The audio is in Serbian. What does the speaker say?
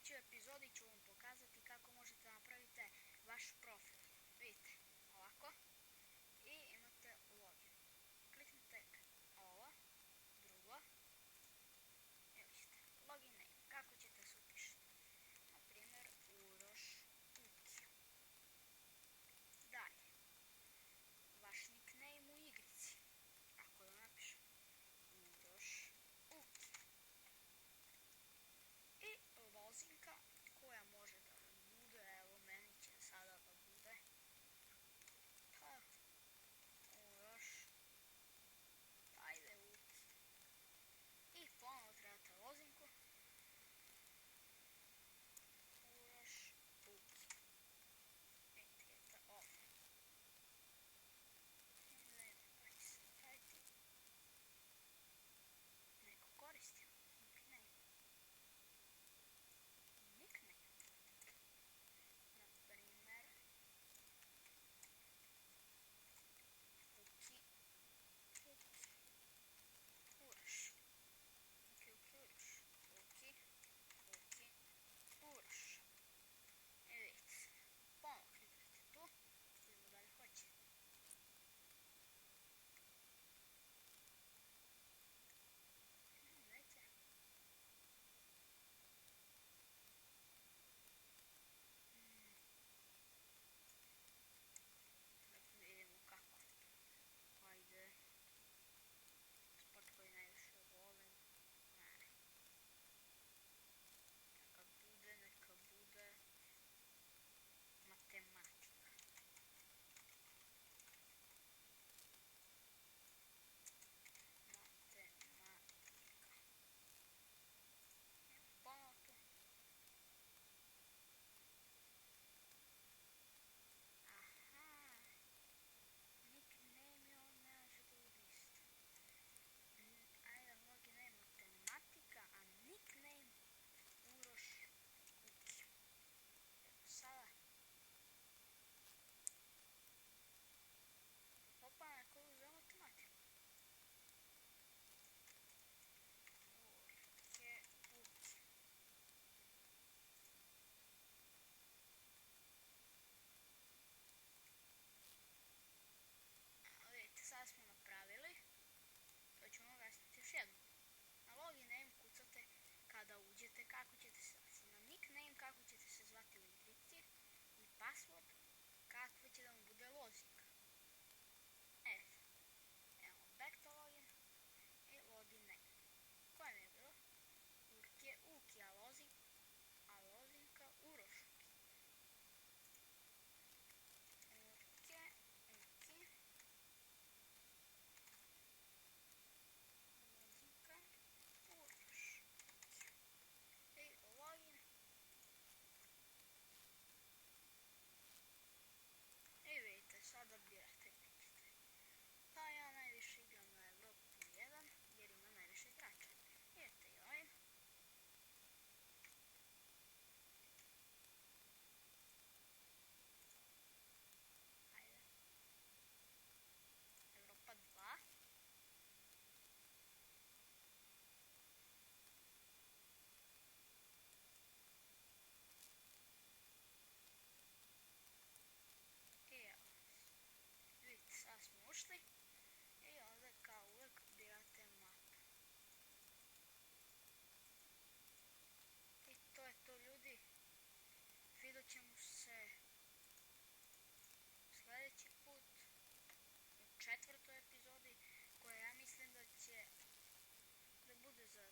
sljedećoj epizodi ću vam pokazati kako možete napraviti vaš profil. Vidite, ovako. I imate login. Kliknite ovo, drugo. I vidite, login name. Kako ćete se upišiti? Na primjer, Uroš Uki. Dalje. Vaš nickname u igrici. Ako da napišem Uroš Uki. I lozinka koja može da vam bude, evo meni će sada da bude pa Uroš ajde Uki. I ponovo trebate lozinku Uroš Uki. Vidite ovdje. Ne znam kada će se napraviti. Neko koristi nickname. Na primjer Uki Uroš. Uki Uroš. Uki Uroš. I vidite, ponovno kliknete tu, vidimo da li hoće. Vidite. Vidimo kako. Ajde. Sport koji najviše volim. Ne. Neka bude matematika. Ponovo tu. Aha. Nickname on ne može da bude isto. Ajde, login name matematika, a nickname Uroš Uki. Evo sada. Opa, neko je uzeo matematiku. Urke Uki. Vidite, sada smo napravili. To ćemo objasniti još jednom. Na login name kucate kada uđete kako ćete se zvati. Na nickname kako ćete se zvati u igrici. I password kakva će da vam bude lozinka. Evo, back to login. I login name. Koje mi je bilo? Urke Uki, a lozinka Uroš Uki. Urke Uki. Lozinka Uroš Uki. I login. I vidite, sada birate igrate. Pa ja najviše igram na Evropu 1 jer ima najviše igrača. Idete i ovim. Ajde. Evropa 2. I evo nas. Vidite, sad smo ušli. I ovdje kao uvijek birate mapu. I to je to, ljudi. Vidjet ćemo se sljedeći put u 4. epizodi koja ja mislim da će da bude za